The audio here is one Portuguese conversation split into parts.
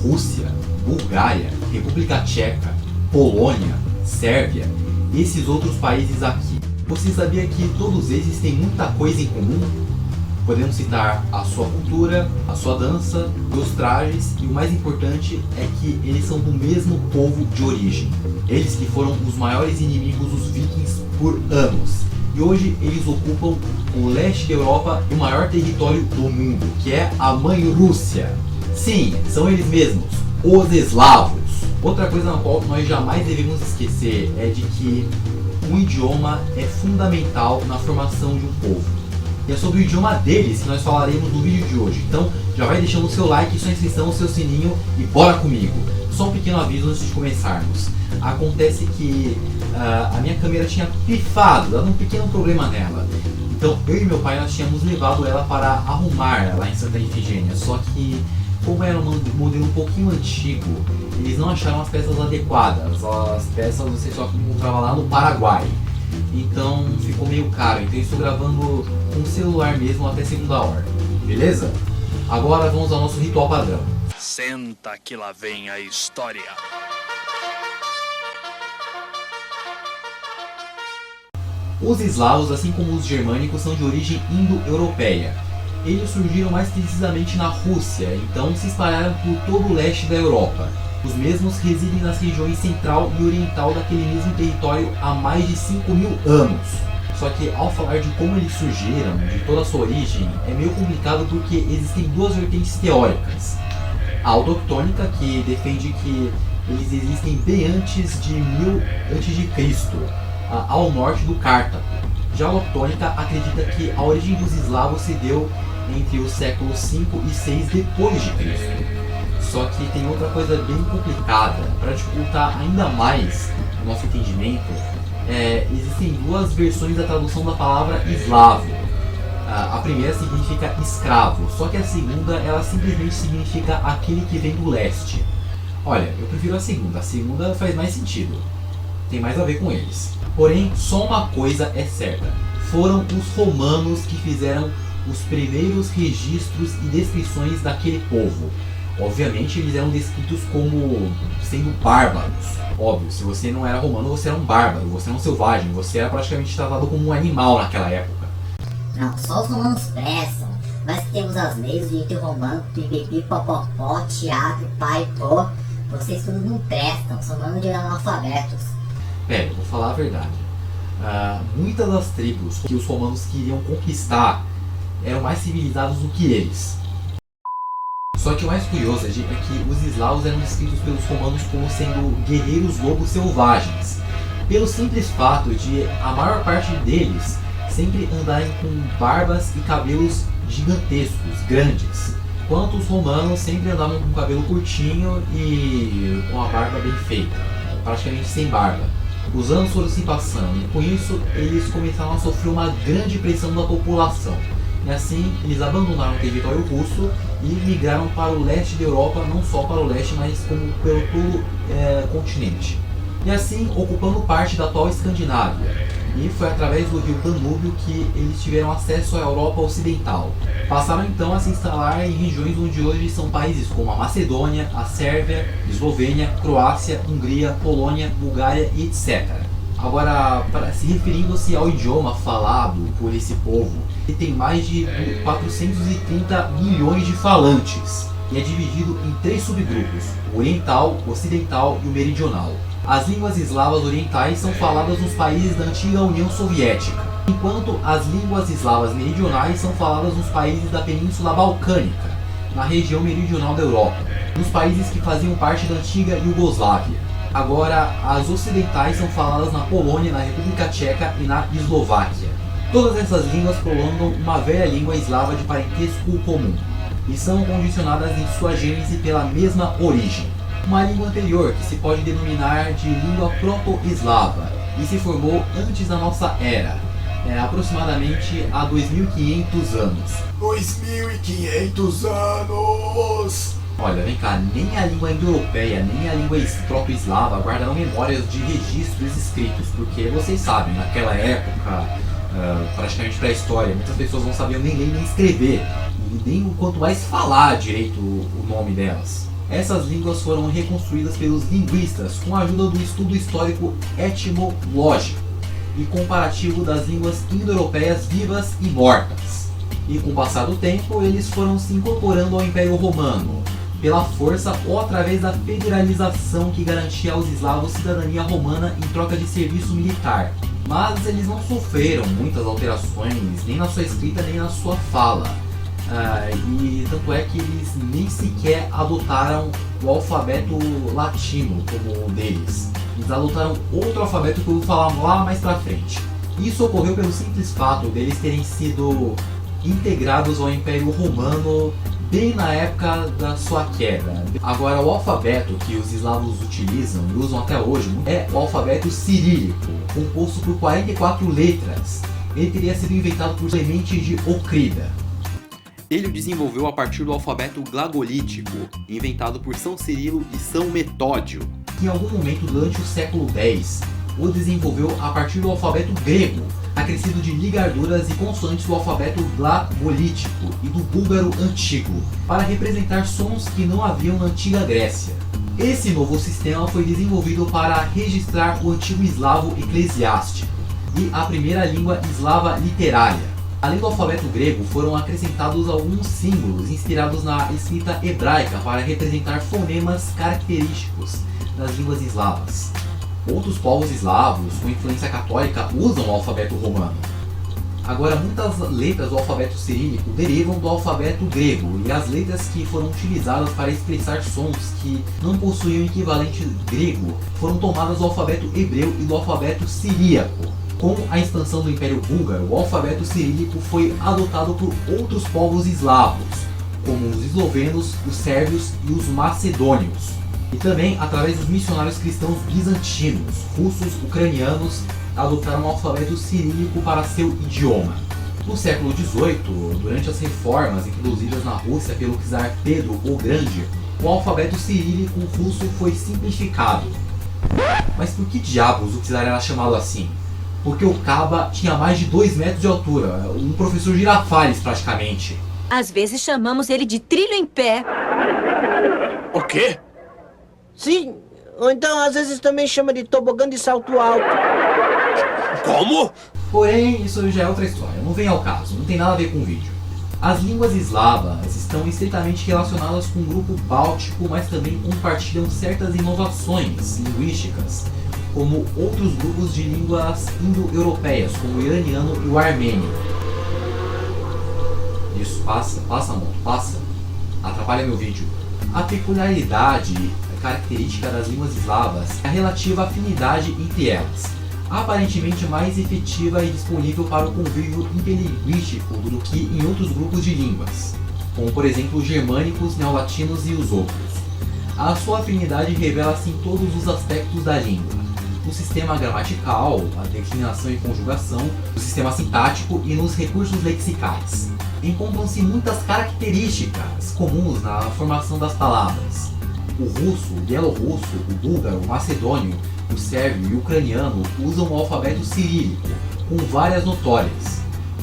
Rússia, Bulgária, República Tcheca, Polônia, Sérvia e esses outros países aqui. Você sabia que todos esses têm muita coisa em comum? Podemos citar a sua cultura, a sua dança, seus trajes e o mais importante é que eles são do mesmo povo de origem. Eles que foram os maiores inimigos dos vikings por anos. E hoje eles ocupam o leste da Europa e o maior território do mundo, que é a mãe Rússia. Sim, são eles mesmos, os eslavos. Outra coisa na qual nós jamais devemos esquecer é de que um idioma é fundamental na formação de um povo. E é sobre o idioma deles que nós falaremos no vídeo de hoje. Então já vai deixando o seu like, sua inscrição, o seu sininho e bora comigo! Só um pequeno aviso antes de começarmos. Acontece que a minha câmera tinha pifado, dado um pequeno problema nela. Então eu e meu pai nós tínhamos levado ela para arrumar lá em Santa Ifigênia. Só que como era um modelo um pouquinho antigo, eles não acharam as peças adequadas. As peças você só encontrava lá no Paraguai. Então ficou meio caro, então eu estou gravando com o celular mesmo até segunda hora, beleza? Agora vamos ao nosso ritual padrão. Senta que lá vem a história. Os eslavos, assim como os germânicos, são de origem indo-europeia. Eles surgiram mais precisamente na Rússia, então se espalharam por todo o leste da Europa. Os mesmos residem nas regiões central e oriental daquele mesmo território há mais de 5.000 anos. Só que ao falar de como eles surgiram, de toda a sua origem, é meio complicado porque existem duas vertentes teóricas. A autoctônica, que defende que eles existem bem antes de 1000 a.C., ao norte do Cartago. Já a aloptônica acredita que a origem dos eslavos se deu entre os séculos 5 e 6 depois de Cristo. Só que tem outra coisa bem complicada. Para dificultar ainda mais o nosso entendimento, existem duas versões da tradução da palavra eslavo. A primeira significa escravo, só que a segunda ela simplesmente significa aquele que vem do leste. Olha, eu prefiro a segunda faz mais sentido, tem mais a ver com eles. Porém, só uma coisa é certa, foram os romanos que fizeram os primeiros registros e descrições daquele povo. Obviamente eles eram descritos como sendo bárbaros. Óbvio, se você não era romano, você era um bárbaro, você era um selvagem, você era praticamente tratado como um animal naquela época. Não, só os romanos prestam. Nós que temos as leis de romano, pipipi, popopó, teatro, pai, pô. Vocês todos não prestam, são bando de analfabetos. Pera, eu vou falar a verdade. Muitas das tribos que os romanos queriam conquistar eram mais civilizados do que eles. Só que o mais curioso é que os eslavos eram descritos pelos romanos como sendo guerreiros lobos selvagens, pelo simples fato de a maior parte deles sempre andarem com barbas e cabelos gigantescos, grandes, enquanto os romanos sempre andavam com o cabelo curtinho e com a barba bem feita, praticamente sem barba. Os anos foram se passando e com isso eles começaram a sofrer uma grande pressão da população. E assim eles abandonaram o território russo e migraram para o leste da Europa, não só para o leste, mas como pelo todo continente. E assim ocupando parte da atual Escandinávia. E foi através do rio Danúbio que eles tiveram acesso à Europa Ocidental. Passaram então a se instalar em regiões onde hoje são países como a Macedônia, a Sérvia, Eslovênia, Croácia, Hungria, Polônia, Bulgária e etc. Agora, se referindo-se ao idioma falado por esse povo, ele tem mais de 430 milhões de falantes e é dividido em 3 subgrupos, o oriental, o ocidental e o meridional. As línguas eslavas orientais são faladas nos países da antiga União Soviética, enquanto as línguas eslavas meridionais são faladas nos países da Península Balcânica, na região meridional da Europa, nos países que faziam parte da antiga Iugoslávia. Agora, as ocidentais são faladas na Polônia, na República Tcheca e na Eslováquia. Todas essas línguas prolongam uma velha língua eslava de parentesco comum e são condicionadas em sua gênese pela mesma origem. Uma língua anterior que se pode denominar de língua proto-eslava e se formou antes da nossa era, aproximadamente há 2.500 anos. 2.500 anos! Olha, vem cá, nem a língua indo-europeia, nem a língua proto-eslava guardaram memórias de registros escritos, porque vocês sabem, naquela época, praticamente pré-história, muitas pessoas não sabiam nem ler nem escrever, e nem quanto mais falar direito o nome delas. Essas línguas foram reconstruídas pelos linguistas com a ajuda do estudo histórico etimológico e comparativo das línguas indo-europeias vivas e mortas. E com o passar do tempo, eles foram se incorporando ao Império Romano, pela força ou através da federalização que garantia aos eslavos cidadania romana em troca de serviço militar. Mas eles não sofreram muitas alterações, nem na sua escrita nem na sua fala. E tanto é que eles nem sequer adotaram o alfabeto latino como o deles. Eles adotaram outro alfabeto que eu vou falar lá mais pra frente. Isso ocorreu pelo simples fato deles terem sido integrados ao Império Romano bem na época da sua queda. Agora, o alfabeto que os eslavos utilizam e usam até hoje é o alfabeto cirílico, composto por 44 letras. Ele teria sido inventado por Clemente de Ocrida. Ele o desenvolveu a partir do alfabeto glagolítico, inventado por São Cirilo e São Metódio. Em algum momento durante o século X, o desenvolveu a partir do alfabeto grego, acrescido de ligaduras e consoantes do alfabeto glagolítico e do búlgaro antigo, para representar sons que não haviam na antiga Grécia. Esse novo sistema foi desenvolvido para registrar o antigo eslavo eclesiástico e a primeira língua eslava literária. Além do alfabeto grego, foram acrescentados alguns símbolos inspirados na escrita hebraica para representar fonemas característicos das línguas eslavas. Outros povos eslavos com influência católica usam o alfabeto romano. Agora, muitas letras do alfabeto cirílico derivam do alfabeto grego, e as letras que foram utilizadas para expressar sons que não possuíam equivalente grego foram tomadas do alfabeto hebreu e do alfabeto siríaco. Com a expansão do Império Búlgaro, o alfabeto cirílico foi adotado por outros povos eslavos, como os eslovenos, os sérvios e os macedônios. E também através dos missionários cristãos bizantinos, russos, ucranianos, adotaram o alfabeto cirílico para seu idioma. No século XVIII, durante as reformas introduzidas na Rússia pelo czar Pedro o Grande, o alfabeto cirílico russo foi simplificado. Mas por que diabos o czar era chamado assim? Porque o Caba tinha mais de 2 metros de altura, um professor Girafales praticamente. Às vezes chamamos ele de trilho em pé. O quê? Sim, ou então às vezes também chama de tobogã de salto alto. Como? Porém, isso já é outra história, não vem ao caso, não tem nada a ver com o vídeo. As línguas eslavas estão estreitamente relacionadas com o grupo báltico, mas também compartilham certas inovações linguísticas, como outros grupos de línguas indo-europeias, como o iraniano e o armênio. Isso, passa, moto, passa. Atrapalha meu vídeo. A peculiaridade característica das línguas eslavas é a relativa afinidade entre elas, aparentemente mais efetiva e disponível para o convívio interlinguístico do que em outros grupos de línguas, como por exemplo os germânicos, neolatinos e os outros. A sua afinidade revela-se em todos os aspectos da língua: no sistema gramatical, a declinação e conjugação, no sistema sintático e nos recursos lexicais. Encontram-se muitas características comuns na formação das palavras. O russo, o bielorrusso, o búlgaro, o macedônio, o sérvio e o ucraniano usam o alfabeto cirílico, com várias notórias.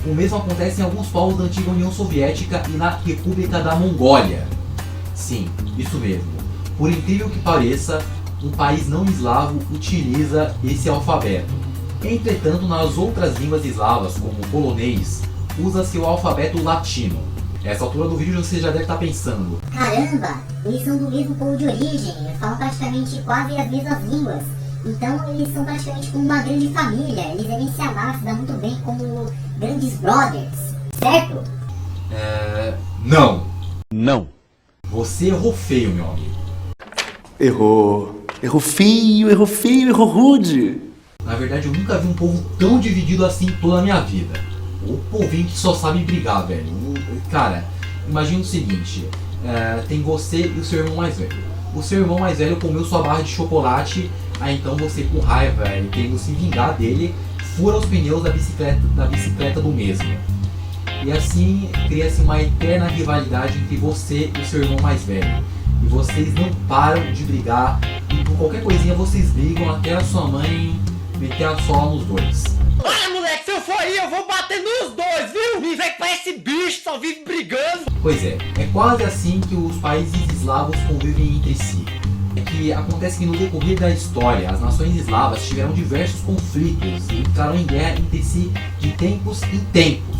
O mesmo acontece em alguns povos da antiga União Soviética e na República da Mongólia. Sim, isso mesmo. Por incrível que pareça, um país não eslavo utiliza esse alfabeto. Entretanto, nas outras línguas eslavas, como o polonês, usa-se o alfabeto latino. Nessa altura do vídeo você já deve estar pensando: Caramba, eles são do mesmo povo de origem, falam praticamente quase as mesmas línguas. Então eles são praticamente como uma grande família, eles devem se amar, se dar muito bem como grandes brothers, certo? Não. Não. Você errou feio, meu amigo. Errou. Errou feio, errou feio, errou rude. Na verdade, eu nunca vi um povo tão dividido assim toda a minha vida. O povinho que só sabe brigar, velho. Cara, imagina o seguinte: tem você e o seu irmão mais velho. O seu irmão mais velho comeu sua barra de chocolate, aí então você, com raiva e querendo se vingar dele, fura os pneus da bicicleta do mesmo. E assim cria-se uma eterna rivalidade entre você e o seu irmão mais velho. E vocês não param de brigar, e por qualquer coisinha vocês brigam até a sua mãe meter a sola nos dois. Olha, moleque, se eu for aí, eu vou bater nos dois, viu? Me vem com esse bicho, só vive brigando. Pois é quase assim que os países eslavos convivem entre si. É que acontece que no decorrer da história, as nações eslavas tiveram diversos conflitos e entraram em guerra entre si de tempos em tempos.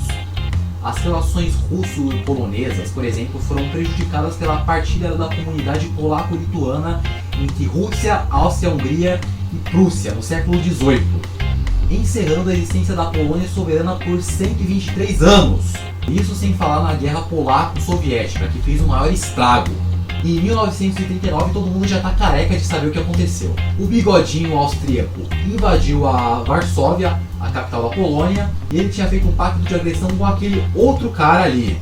As relações russo-polonesas, por exemplo, foram prejudicadas pela partilha da comunidade polaco-lituana entre Rússia, Áustria-Hungria e Prússia no século XVIII, encerrando a existência da Polônia soberana por 123 anos. Isso sem falar na Guerra Polaco-Soviética, que fez o maior estrago. Em 1939 todo mundo já tá careca de saber o que aconteceu. O bigodinho austríaco invadiu a Varsóvia, a capital da Polônia, e ele tinha feito um pacto de agressão com aquele outro cara ali.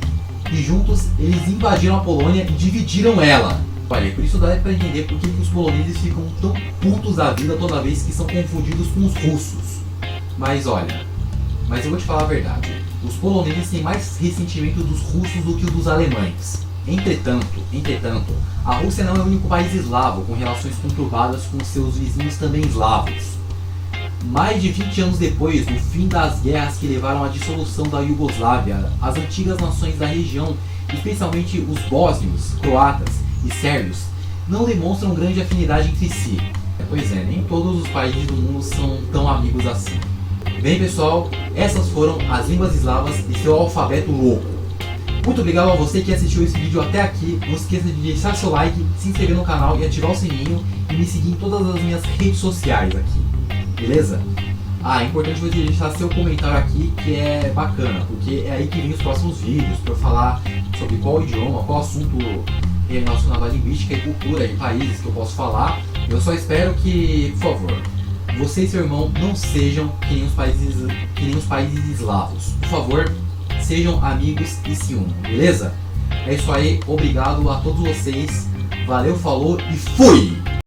E juntos eles invadiram a Polônia e dividiram ela. Olha, por isso dá pra entender por que os poloneses ficam tão putos da vida toda vez que são confundidos com os russos. Mas olha, eu vou te falar a verdade. Os poloneses têm mais ressentimento dos russos do que o dos alemães. Entretanto, a Rússia não é o único país eslavo com relações conturbadas com seus vizinhos também eslavos. Mais de 20 anos depois do fim das guerras que levaram à dissolução da Iugoslávia, as antigas nações da região, especialmente os bósnios, croatas e sérvios, não demonstram grande afinidade entre si. Pois é, nem todos os países do mundo são tão amigos assim. Bem pessoal, essas foram as línguas eslavas e seu alfabeto louco. Muito obrigado a você que assistiu esse vídeo até aqui. Não esqueça de deixar seu like, se inscrever no canal e ativar o sininho e me seguir em todas as minhas redes sociais aqui, beleza? É importante você deixar seu comentário aqui, que é bacana, porque é aí que vem os próximos vídeos para eu falar sobre qual idioma, qual assunto relacionado à linguística e cultura de países que eu posso falar. Eu só espero que, por favor, você e seu irmão não sejam que nem os países eslavos. Por favor, sejam amigos e se unam, beleza? É isso aí, obrigado a todos vocês, valeu, falou e fui!